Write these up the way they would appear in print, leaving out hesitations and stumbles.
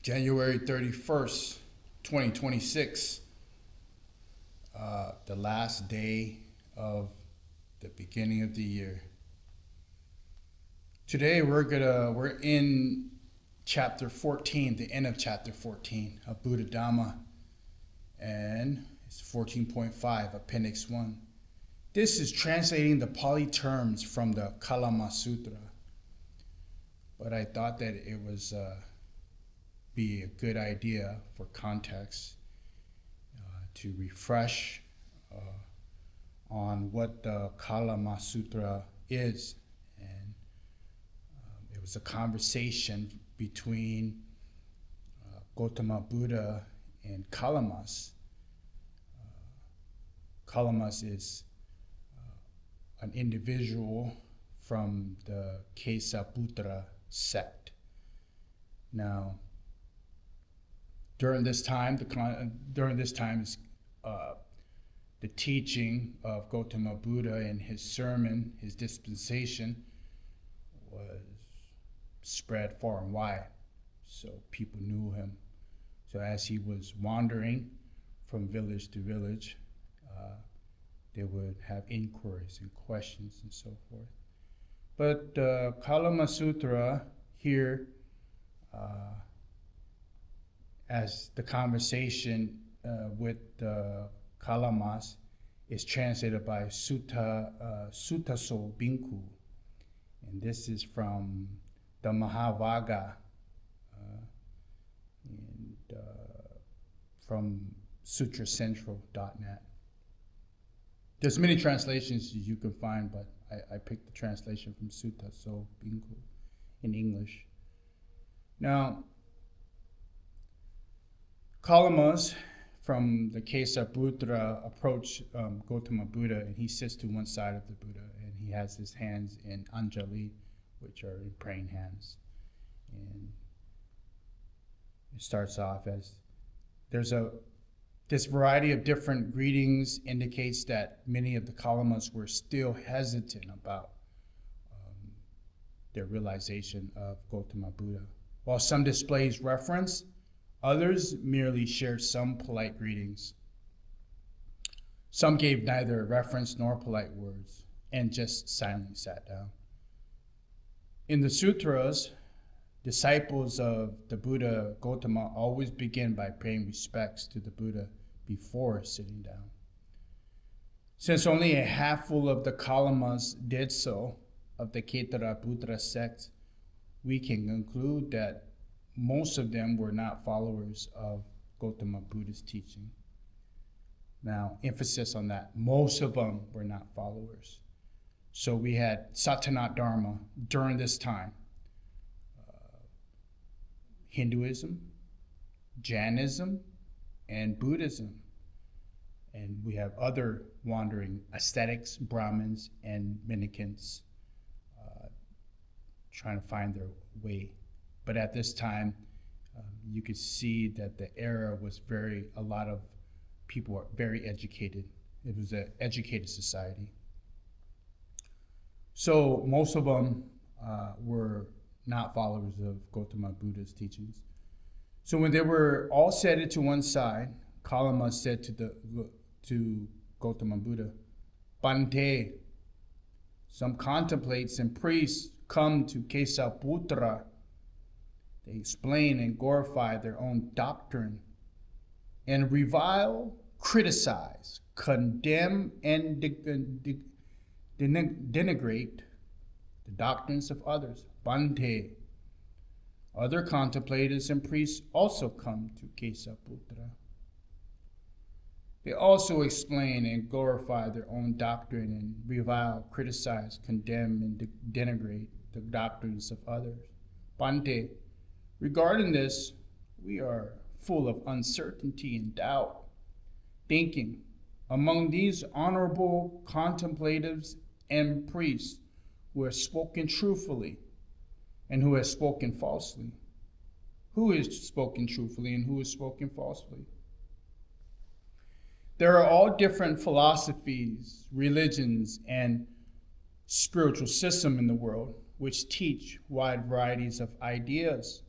January 31st, 2026, the last day of the beginning of the year. Today we're in chapter 14, the end of chapter 14 of Buddha Dhamma, and it's 14.5, Appendix 1. This is translating the Pali terms from the Kālāma Sutra, but I thought that it was be a good idea for context to refresh on what the Kālāma Sutra is. And it was a conversation between Gautama Buddha and Kālāmas. Kālāmas is an individual from the Kesaputra sect. Now, during this time, the teaching of Gautama Buddha and his sermon, his dispensation, was spread far and wide, so people knew him. So as he was wandering from village to village, they would have inquiries and questions and so forth. But Kālāma Sutra here, as the conversation with the Kālāmas is translated by Sutta So Bhikkhu, and this is from the Mahavagga and from sutracentral.net. There's many translations you can find, but I picked the translation from Sutta So Bhikkhu in English. Now, Kālāmas from the Kesaputra approach Gautama Buddha, and he sits to one side of the Buddha, and he has his hands in Anjali, which are in praying hands. And it starts off as this variety of different greetings indicates that many of the Kālāmas were still hesitant about their realization of Gautama Buddha. While some displays reference, others merely shared some polite greetings. Some gave neither reference nor polite words and just silently sat down. In the sutras, disciples of the Buddha Gautama always begin by paying respects to the Buddha before sitting down. Since only a handful of the Kālāmas did so, of the Kesaputra sect, we can conclude that most of them were not followers of Gautama Buddha's teaching. Now, emphasis on that. Most of them were not followers. So we had Satanat Dharma during this time. Hinduism, Jainism, and Buddhism. And we have other wandering ascetics, Brahmins, and mendicants trying to find their way. But at this time, you could see that the era was a lot of people were very educated. It was an educated society. So most of them were not followers of Gautama Buddha's teachings. So when they were all seated to one side, Kālāma said to Gautama Buddha, "Bhante, some contemplates and priests come to Kesaputra. They explain and glorify their own doctrine and revile, criticize, condemn, and denigrate the doctrines of others. Bhante, other contemplators and priests also come to Kesaputra. They also explain and glorify their own doctrine and revile, criticize, condemn, and denigrate the doctrines of others. Bhante, regarding this, we are full of uncertainty and doubt, thinking, among these honorable contemplatives and priests who have spoken truthfully and who have spoken falsely. Who has spoken truthfully and who has spoken falsely? There are all different philosophies, religions, and spiritual systems in the world which teach wide varieties of ideas.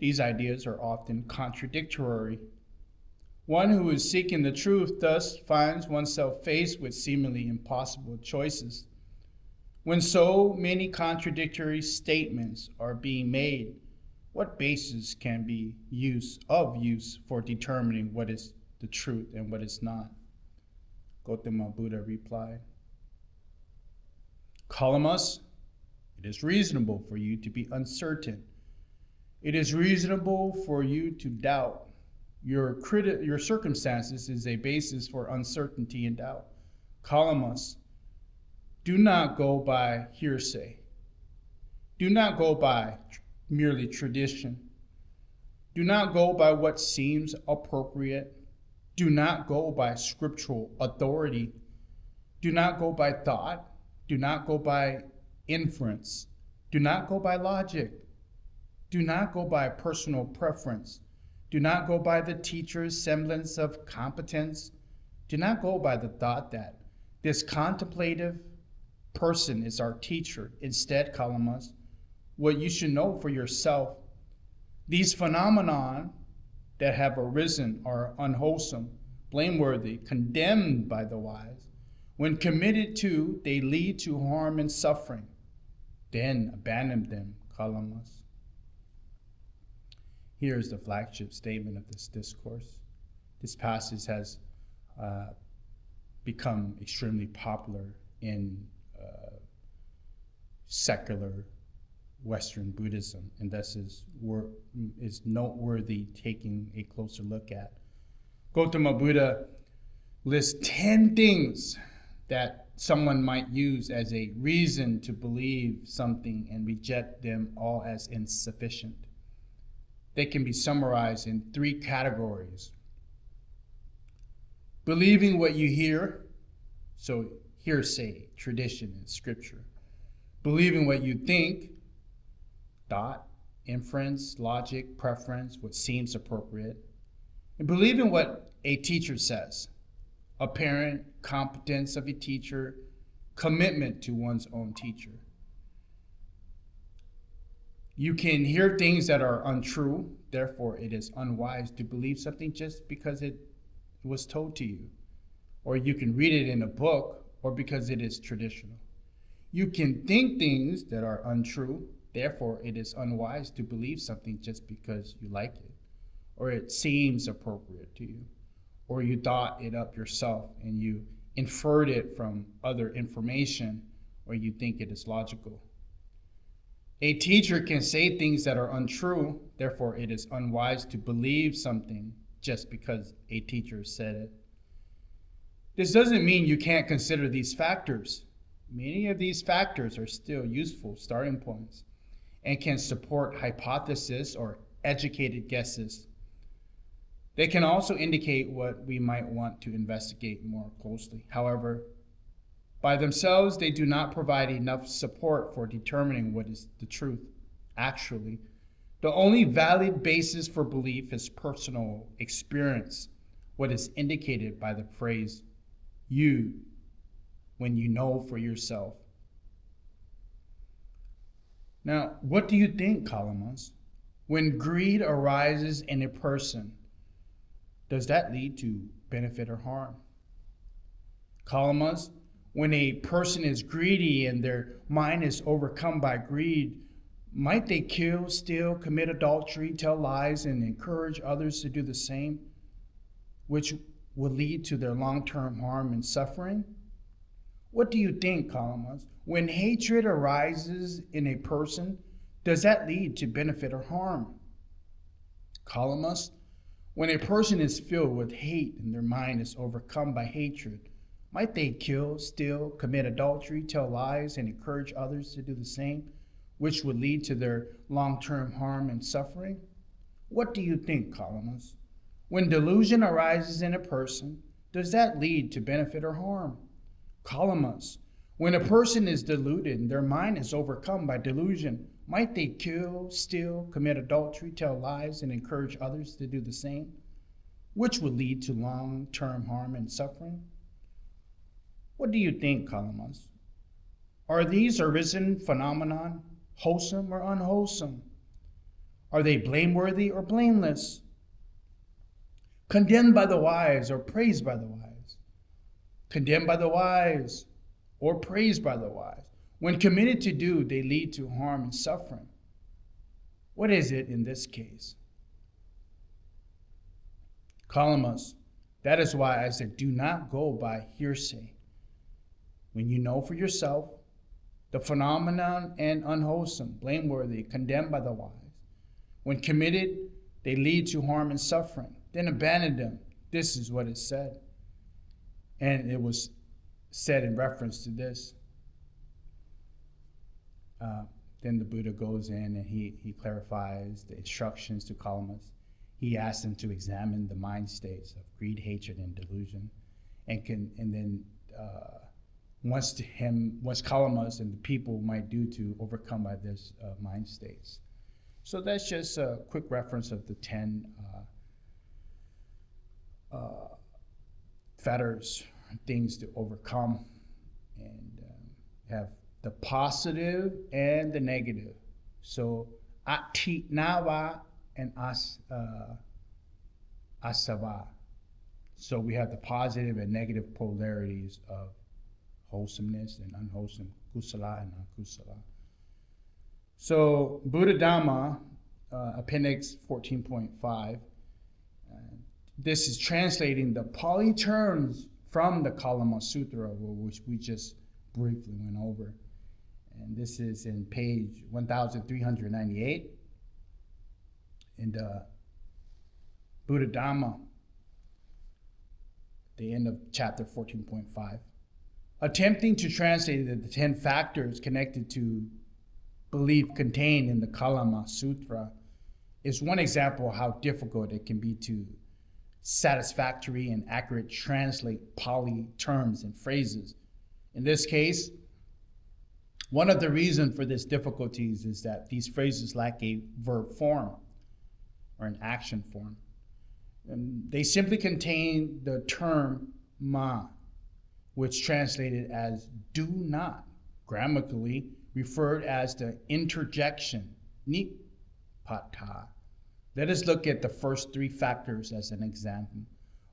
These ideas are often contradictory. One who is seeking the truth thus finds oneself faced with seemingly impossible choices. When so many contradictory statements are being made, what basis can be use for determining what is the truth and what is not? Gautama Buddha replied, Kālāma, it is reasonable for you to be uncertain. It is reasonable for you to doubt. Your circumstances is a basis for uncertainty and doubt. Kālāma, do not go by hearsay. Do not go by merely tradition. Do not go by what seems appropriate. Do not go by scriptural authority. Do not go by thought. Do not go by inference. Do not go by logic. Do not go by personal preference. Do not go by the teacher's semblance of competence. Do not go by the thought that this contemplative person is our teacher. Instead, Kālāma, what you should know for yourself, these phenomena that have arisen are unwholesome, blameworthy, condemned by the wise. When committed to, they lead to harm and suffering. Then abandon them, Kālāma. Here is the flagship statement of this discourse. This passage has become extremely popular in secular Western Buddhism, and thus is noteworthy taking a closer look at. Gautama Buddha lists 10 things that someone might use as a reason to believe something and reject them all as insufficient. They can be summarized in 3 categories. Believing what you hear, so hearsay, tradition, and scripture. Believing what you think, thought, inference, logic, preference, what seems appropriate. And believing what a teacher says, apparent competence of a teacher, commitment to one's own teacher. You can hear things that are untrue, therefore it is unwise to believe something just because it was told to you. Or you can read it in a book, or because it is traditional. You can think things that are untrue, therefore it is unwise to believe something just because you like it, or it seems appropriate to you, or you thought it up yourself and you inferred it from other information, or you think it is logical. A teacher can say things that are untrue, therefore it is unwise to believe something just because a teacher said it. This doesn't mean you can't consider these factors. Many of these factors are still useful starting points and can support hypotheses or educated guesses. They can also indicate what we might want to investigate more closely. However, by themselves, they do not provide enough support for determining what is the truth. Actually, the only valid basis for belief is personal experience, what is indicated by the phrase, you, when you know for yourself. Now, what do you think, Kālāma? When greed arises in a person, does that lead to benefit or harm? Kālāma, when a person is greedy and their mind is overcome by greed, might they kill, steal, commit adultery, tell lies, and encourage others to do the same, which will lead to their long-term harm and suffering? What do you think, Kālāma? When hatred arises in a person, does that lead to benefit or harm? Kālāma, when a person is filled with hate and their mind is overcome by hatred, might they kill, steal, commit adultery, tell lies, and encourage others to do the same, which would lead to their long-term harm and suffering? What do you think, Kālāma? When delusion arises in a person, does that lead to benefit or harm? Kālāma, when a person is deluded and their mind is overcome by delusion, might they kill, steal, commit adultery, tell lies, and encourage others to do the same, which would lead to long-term harm and suffering? What do you think, Kālāma? Are these arisen phenomena wholesome or unwholesome? Are they blameworthy or blameless? Condemned by the wise or praised by the wise? Condemned by the wise or praised by the wise? When committed to do, they lead to harm and suffering. What is it in this case? Kālāma, that is why I said, do not go by hearsay. When you know for yourself the phenomenon and unwholesome, blameworthy, condemned by the wise, when committed, they lead to harm and suffering. Then abandon them. This is what is said. And it was said in reference to this. Then the Buddha goes in and he clarifies the instructions to Kālāma. He asks them to examine the mind states of greed, hatred, and delusion. And then once Kālāma and the people might do to overcome by this mind states. So that's just a quick reference of the 10 fetters, things to overcome, and have the positive and the negative. So atinava and asava. So we have the positive and negative polarities of wholesomeness and unwholesome, kusala and akusala. So Buddha Dhamma, Appendix 14.5, this is translating the Pali terms from the Kālāma Sutra, which we just briefly went over. And this is in page 1398 in the Buddha Dhamma, the end of chapter 14.5. Attempting to translate the 10 factors connected to belief contained in the Kālāma Sutra is one example of how difficult it can be to satisfactory and accurate translate Pali terms and phrases. In this case, one of the reasons for this difficulties is that these phrases lack a verb form or an action form. And they simply contain the term ma, which translated as do not, grammatically referred as the interjection, nipata. Let us look at the first 3 factors as an example.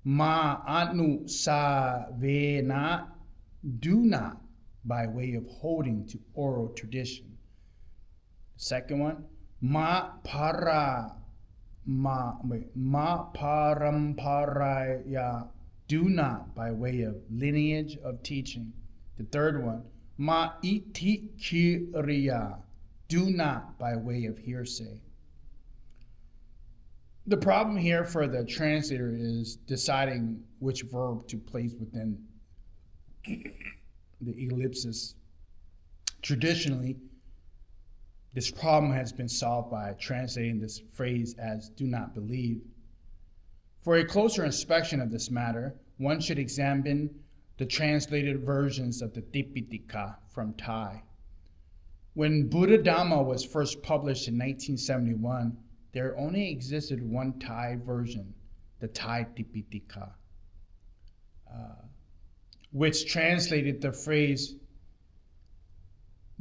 Ma anu sa vena, do not, by way of holding to oral tradition. Second one, ma paramparaya, do not, by way of lineage of teaching. The third one, ma iti kiriya, do not, by way of hearsay. The problem here for the translator is deciding which verb to place within the ellipsis. Traditionally, this problem has been solved by translating this phrase as do not believe. For a closer inspection of this matter, one should examine the translated versions of the Tipitaka from Thai. When Buddha Dhamma was first published in 1971, there only existed one Thai version, the Thai Tipitaka, which translated the phrase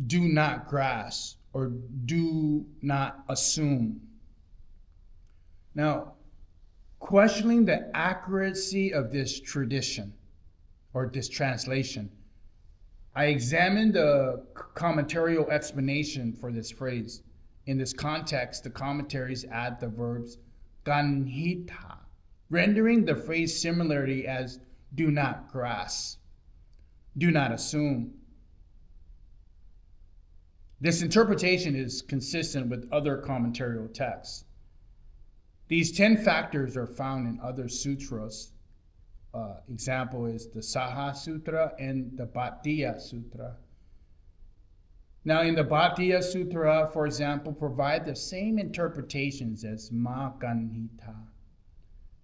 do not grasp or do not assume. Now, questioning the accuracy of this tradition or this translation, I examined the commentarial explanation for this phrase. In this context, the commentaries add the verbs ganhita, rendering the phrase similarly as do not grasp, do not assume. This interpretation is consistent with other commentarial texts. These 10 factors are found in other sutras. Example is the Saha Sutra and the Bhattiya Sutra. Now, in the Bhattiya Sutra, for example, provide the same interpretations as Ma Ganhita.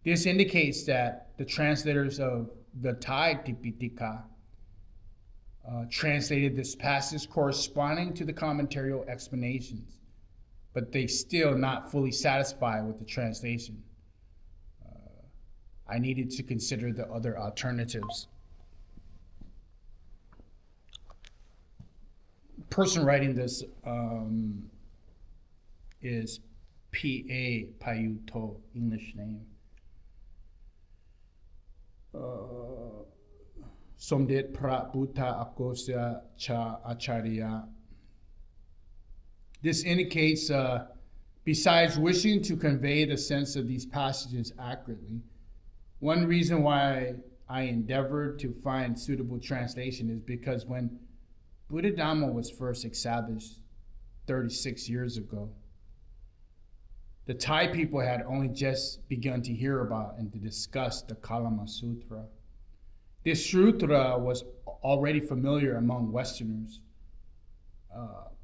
This indicates that the translators of the Thai Tipitaka translated this passage corresponding to the commentarial explanations, but they still not fully satisfied with the translation. I needed to consider the other alternatives. Person writing this is P.A. Payuto, English name. Somdet Pra Buddha Akosya Cha Acharya. This indicates, besides wishing to convey the sense of these passages accurately, one reason why I endeavored to find suitable translation is because when Buddha Dhamma was first established 36 years ago, the Thai people had only just begun to hear about and to discuss the Kālāma Sutra. This sutra was already familiar among Westerners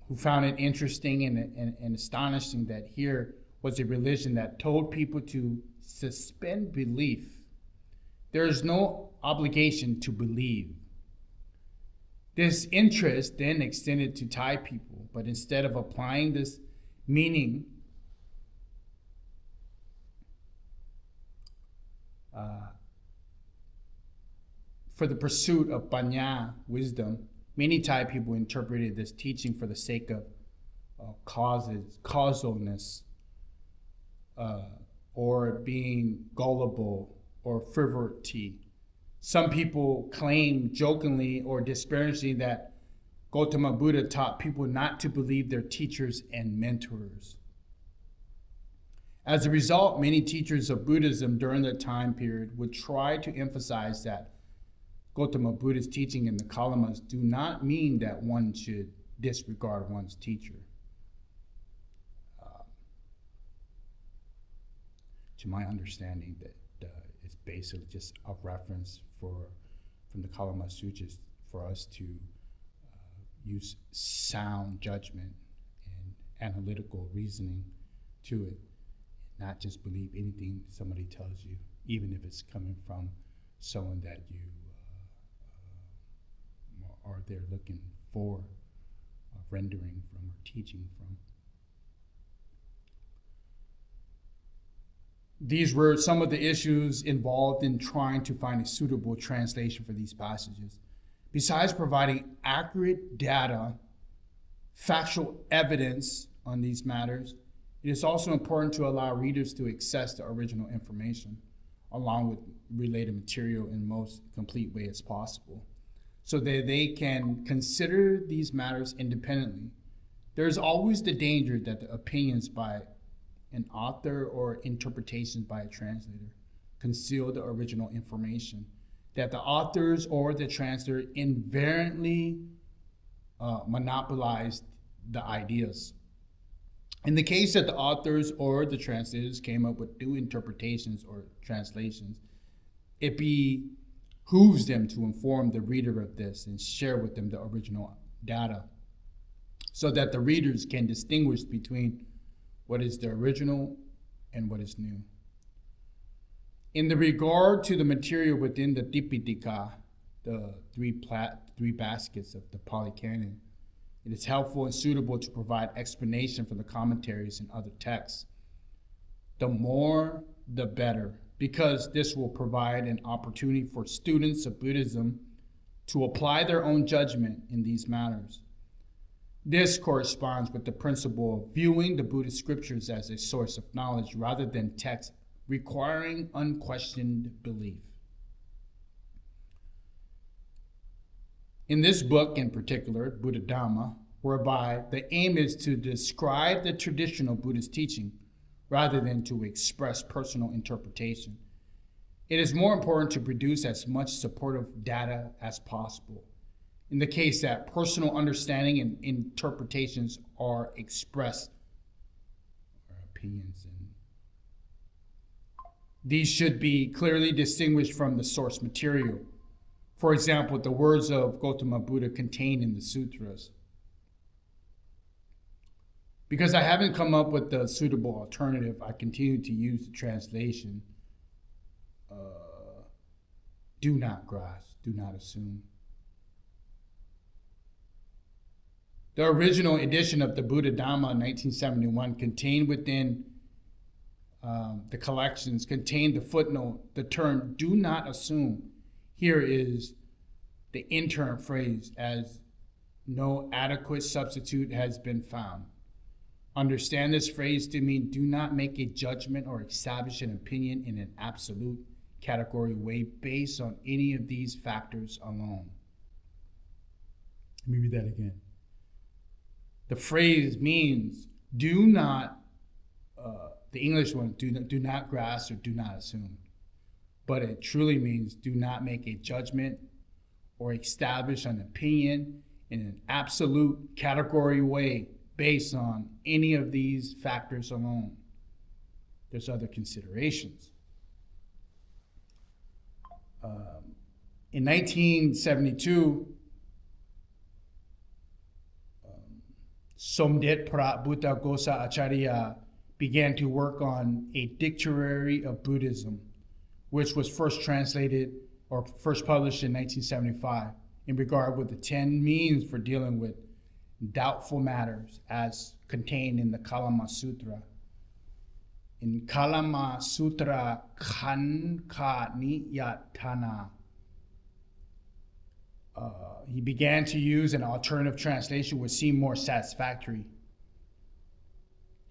who found it interesting and astonishing that here was a religion that told people to suspend belief. There is no obligation to believe. This interest then extended to Thai people, but instead of applying this meaning for the pursuit of panya, wisdom, many Thai people interpreted this teaching for the sake of causalness, or being gullible or frivolity. Some people claim jokingly or disparagingly that Gautama Buddha taught people not to believe their teachers and mentors. As a result, many teachers of Buddhism during that time period would try to emphasize that Gautama Buddha's teaching in the Kālāmas do not mean that one should disregard one's teacher. To my understanding, that it's basically just a reference from the Kālāma Sutras for us to use sound judgment and analytical reasoning to it, not just believe anything somebody tells you, even if it's coming from someone that you are there looking for rendering from or teaching from. These were some of the issues involved in trying to find a suitable translation for these passages. Besides providing accurate data, factual evidence on these matters, it is also important to allow readers to access the original information along with related material in the most complete way as possible, so that they can consider these matters independently. There is always the danger that the opinions by an author or interpretations by a translator conceal the original information, that the authors or the translator invariantly monopolized the ideas. In the case that the authors or the translators came up with new interpretations or translations, it behooves them to inform the reader of this and share with them the original data, so that the readers can distinguish between what is the original and what is new. In the regard to the material within the Tipitaka, the three baskets of the Pali Canon, it is helpful and suitable to provide explanation for the commentaries and other texts. The more, the better, because this will provide an opportunity for students of Buddhism to apply their own judgment in these matters. This corresponds with the principle of viewing the Buddhist scriptures as a source of knowledge rather than text requiring unquestioned belief. In this book in particular, Buddha Dhamma, whereby the aim is to describe the traditional Buddhist teaching rather than to express personal interpretation, it is more important to produce as much supportive data as possible. In the case that personal understanding and interpretations are expressed, or opinions, and these should be clearly distinguished from the source material. For example, the words of Gautama Buddha contained in the sutras. Because I haven't come up with a suitable alternative, I continue to use the translation, do not grasp, do not assume. The original edition of the Buddha Dhamma in 1971 contained within the collections contained the footnote, the term do not assume. Here is the intern phrase, as no adequate substitute has been found. Understand this phrase to mean do not make a judgment or establish an opinion in an absolute category way based on any of these factors alone. Let me read that again. The phrase means do not, the English one, do not grasp or do not assume. But it truly means do not make a judgment or establish an opinion in an absolute category way based on any of these factors alone. There's other considerations. In 1972, Somdet Prat Buddha Gosa Acharya began to work on a dictionary of Buddhism, which was first translated or first published in 1975 in regard with the 10 means for dealing with doubtful matters as contained in the Kālāma Sutra. In Kālāma Sutra Khanka Niyatana, he began to use an alternative translation which seemed more satisfactory.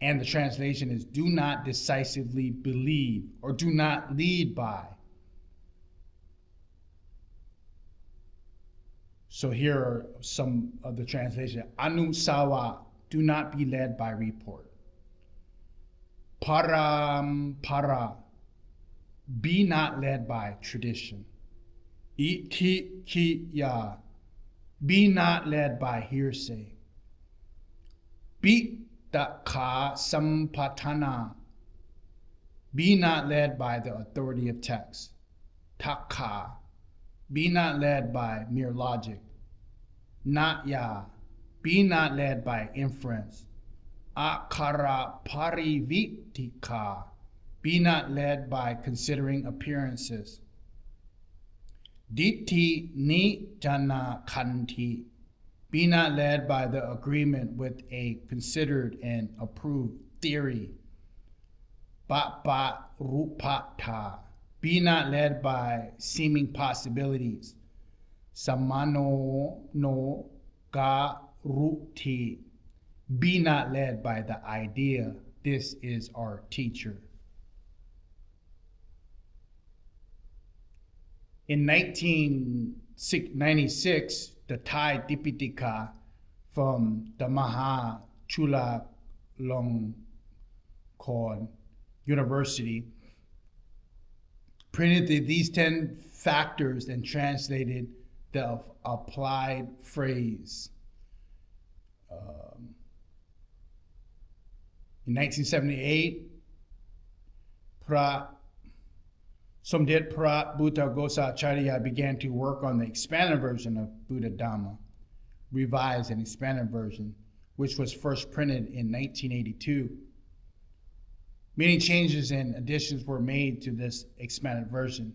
And the translation is do not decisively believe or do not lead by. So here are some of the translation. Anusawa, do not be led by report. Parampara, be not led by tradition. Itikiya, be not led by hearsay. Pitaka sampatana, be not led by the authority of text. Taka, be not led by mere logic. Natya, be not led by inference. Akara parivitika, be not led by considering appearances. Ditti nijana kanti, be not led by the agreement with a considered and approved theory. Bapa rupata, be not led by seeming possibilities. Samano no garuti, be not led by the idea, this is our teacher. In 1996, the Thai Dipitaka from the Maha Chulalongkorn University printed these 10 factors and translated the applied phrase. In 1978, Somdet Prat Buddha Gosa Acharya began to work on the expanded version of Buddha Dhamma, revised and expanded version, which was first printed in 1982. Many changes and additions were made to this expanded version.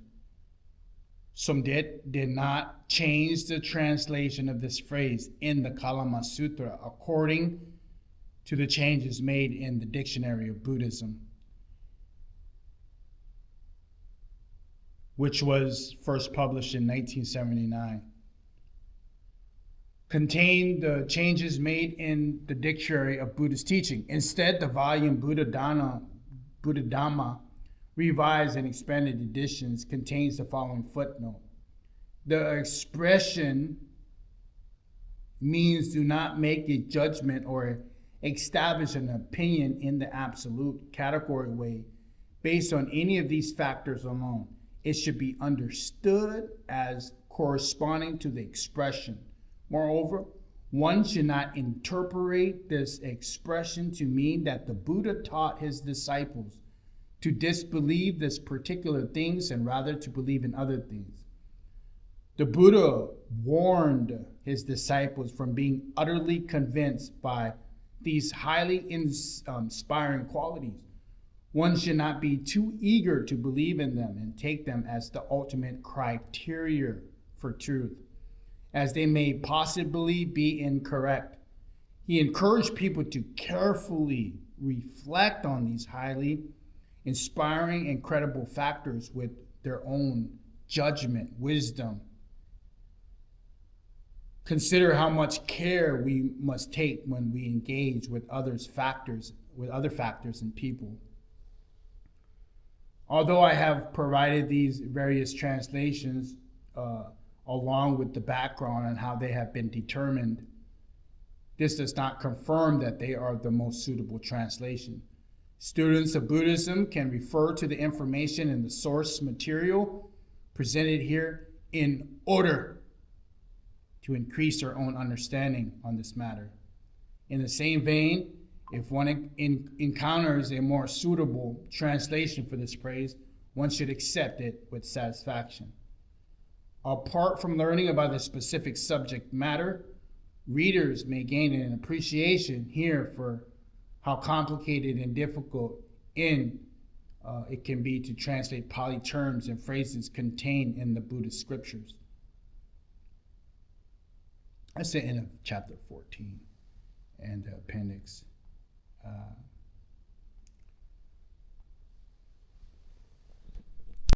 Somdet did not change the translation of this phrase in the Kālāma Sutra according to the changes made in the Dictionary of Buddhism, which was first published in 1979. Contained the changes made in the Dictionary of Buddhist Teaching. Instead, the volume Buddha Dhamma, revised and expanded editions, contains the following footnote. The expression means do not make a judgment or establish an opinion in the absolute category way based on any of these factors alone. It should be understood as corresponding to the expression. Moreover, one should not interpret this expression to mean that the Buddha taught his disciples to disbelieve this particular things and rather to believe in other things. The Buddha warned his disciples from being utterly convinced by these highly inspiring qualities. One should not be too eager to believe in them and take them as the ultimate criteria for truth, as they may possibly be incorrect. He encouraged people to carefully reflect on these highly inspiring and credible factors with their own judgment, wisdom, consider how much care we must take when we engage with other factors and people. Although I have provided these various translations along with the background on how they have been determined, this does not confirm that they are the most suitable translation. Students of Buddhism can refer to the information in the source material presented here in order to increase their own understanding on this matter. In the same vein, if one encounters a more suitable translation for this phrase, one should accept it with satisfaction. Apart from learning about the specific subject matter, readers may gain an appreciation here for how complicated and difficult it can be to translate Pali terms and phrases contained in the Buddhist scriptures. That's the end of chapter 14 and the appendix.